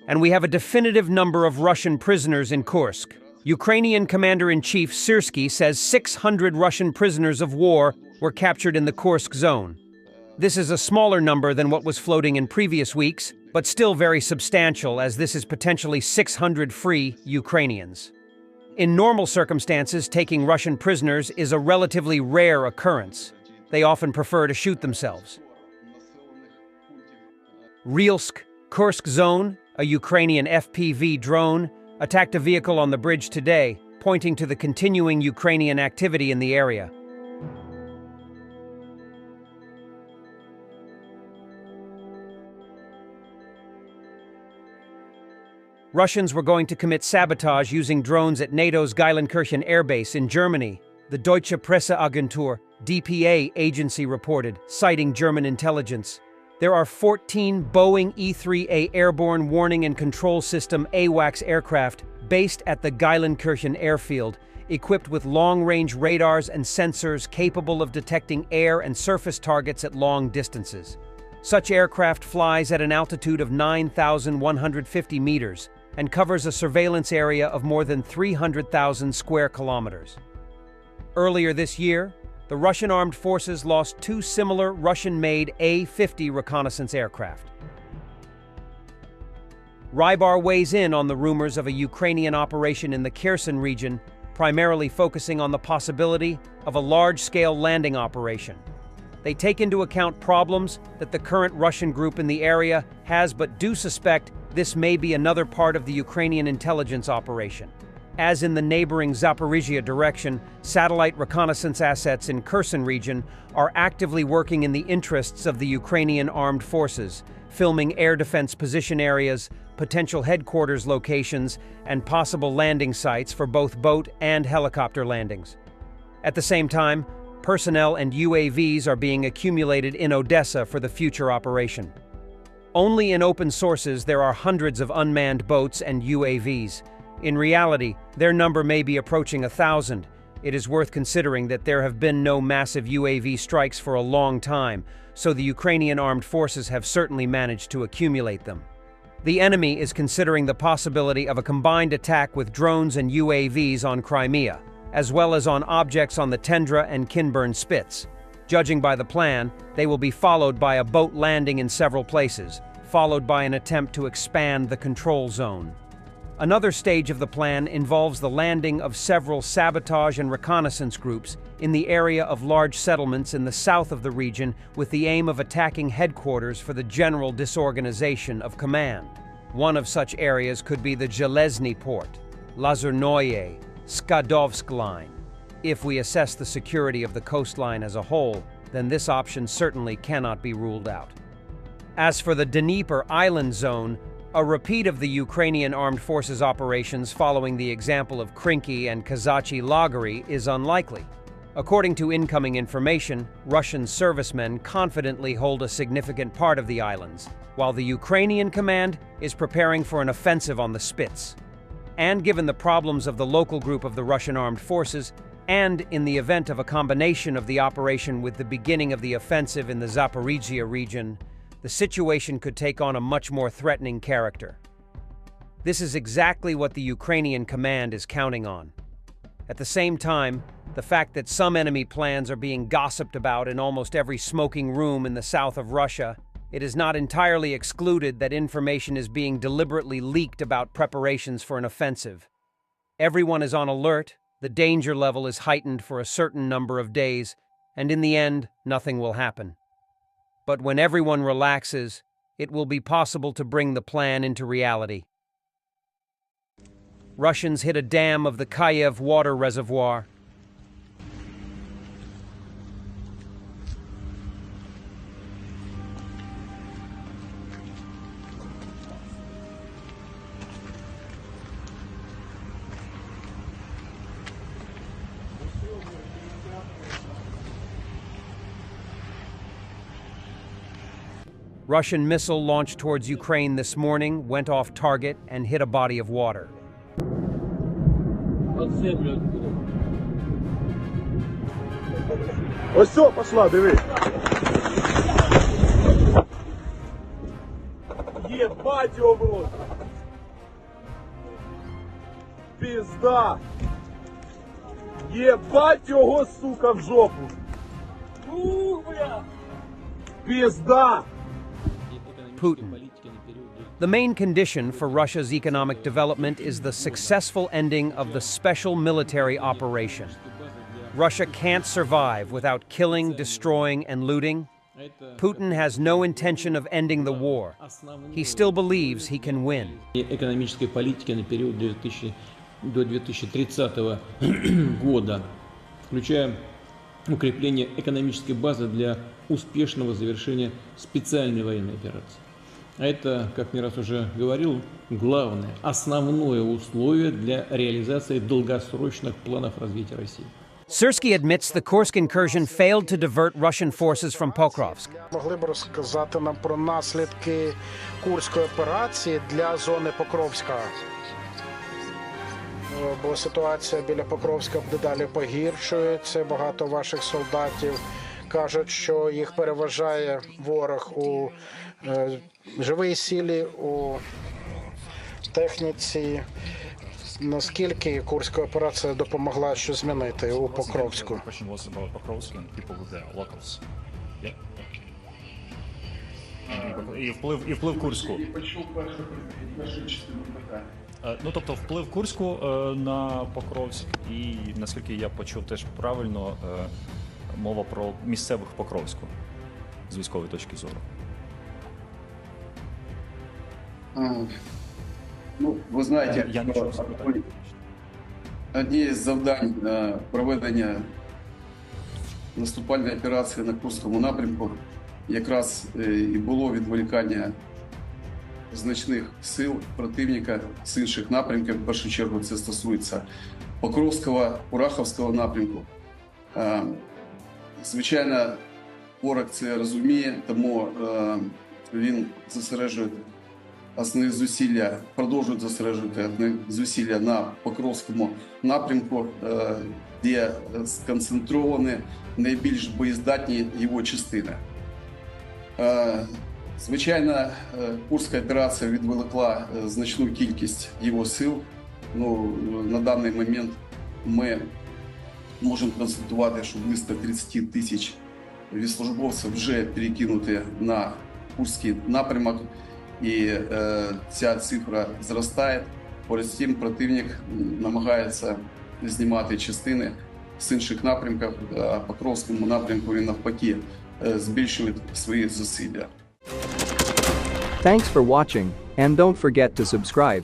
and we have a definitive number of Russian prisoners in Kursk. Ukrainian Commander-in-Chief Syrski says 600 Russian prisoners of war were captured in the Kursk zone. This is a smaller number than what was floating in previous weeks, but still very substantial, as this is potentially 600 free Ukrainians. In normal circumstances, taking Russian prisoners is a relatively rare occurrence. They often prefer to shoot themselves. Rylsk, Kursk zone, a Ukrainian FPV drone, attacked a vehicle on the bridge today, pointing to the continuing Ukrainian activity in the area. Russians were going to commit sabotage using drones at NATO's Geilenkirchen airbase in Germany, the Deutsche Presseagentur (DPA) agency reported, citing German intelligence. There are 14 Boeing E-3A airborne warning and control system AWACS aircraft based at the Geilenkirchen airfield, equipped with long-range radars and sensors capable of detecting air and surface targets at long distances. Such aircraft flies at an altitude of 9,150 meters and covers a surveillance area of more than 300,000 square kilometers. Earlier this year, the Russian armed forces lost two similar Russian-made A-50 reconnaissance aircraft. Rybar weighs in on the rumors of a Ukrainian operation in the Kherson region, primarily focusing on the possibility of a large-scale landing operation. They take into account problems that the current Russian group in the area has, but do suspect this may be another part of the Ukrainian intelligence operation. As in the neighboring Zaporizhia direction, satellite reconnaissance assets in Kherson region are actively working in the interests of the Ukrainian armed forces, filming air defense position areas, potential headquarters locations, and possible landing sites for both boat and helicopter landings. At the same time, personnel and UAVs are being accumulated in Odessa for the future operation. Only in open sources there are hundreds of unmanned boats and UAVs. In reality, their number may be approaching 1,000. It is worth considering that there have been no massive UAV strikes for a long time, so the Ukrainian armed forces have certainly managed to accumulate them. The enemy is considering the possibility of a combined attack with drones and UAVs on Crimea, as well as on objects on the Tendra and Kinburn Spits. Judging by the plan, they will be followed by a boat landing in several places, followed by an attempt to expand the control zone. Another stage of the plan involves the landing of several sabotage and reconnaissance groups in the area of large settlements in the south of the region, with the aim of attacking headquarters for the general disorganization of command. One of such areas could be the Zhelezny port, Lazurnoye, Skadovsk line. If we assess the security of the coastline as a whole, then this option certainly cannot be ruled out. As for the Dnieper Island zone, a repeat of the Ukrainian armed forces operations following the example of Krinky and Kazachi Lagery is unlikely. According to incoming information, Russian servicemen confidently hold a significant part of the islands, while the Ukrainian command is preparing for an offensive on the Spits. And given the problems of the local group of the Russian armed forces, and in the event of a combination of the operation with the beginning of the offensive in the Zaporizhia region, the situation could take on a much more threatening character. This is exactly what the Ukrainian command is counting on. At the same time, the fact that some enemy plans are being gossiped about in almost every smoking room in the south of Russia, it is not entirely excluded that information is being deliberately leaked about preparations for an offensive. Everyone is on alert, the danger level is heightened for a certain number of days, and in the end, nothing will happen. But when everyone relaxes, it will be possible to bring the plan into reality. Russians hit a dam of the Kiev water reservoir. Russian missile launched towards Ukraine this morning went off target and hit a body of water. Ось все, пошла, диви. Єбать його в рот. Пізда! Єбать його, сука, в жопу! Пізда! Putin. The main condition for Russia's economic development is the successful ending of the special military operation. Russia can't survive without killing, destroying, and looting. Putin has no intention of ending the war. He still believes he can win. Экономической политики на период до 2030 года, включая укрепление экономической базы для успешного завершения специальной военной операции. А это, как не раз уже говорил, главное, основное условие для реализации долгосрочных планов развития России. Syrski admits the Kursk incursion failed to divert Russian forces from Pokrovsk. Могли б розказати нам про наслідки Курської операції для зони Покровська? Бо ситуація біля Покровська дедалі погіршується. Багато ваших солдатів кажуть, що їх переважає ворог у живій силі, у техніці. Наскільки Курська операція допомогла щось змінити у Покровську? І вплив Курську. Ну, тобто вплив Курську на Покровськ, і, наскільки я почув теж правильно, мова про місцевих Покровську з військової точки зору. Ну, ви знаєте, Я не чув запитання. одне з завдань проведення наступальної операції на Курському напрямку якраз і було відволікання значних сил противника з інших напрямків. В першу чергу це стосується Покровського, Курахівського напрямку. Звичайно, ворог це розуміє, тому він зосереджує основні зусилля, продовжують зосереджувати основні зусилля на Покровському напрямку, де сконцентровані найбільш боєздатні його частини. Звичайно, Курська операція відволікла значну кількість його сил. Ну, на даний момент ми можемо констатувати, що близько 30 тисяч військовослужбовців вже перекинуті на Курський напрямок, і ця цифра зростає. Поряд з тим противник намагається знімати частини з інших напрямків, а по Покровському напрямку він навпаки збільшує свої зусилля. Thanks for watching, and don't forget to subscribe.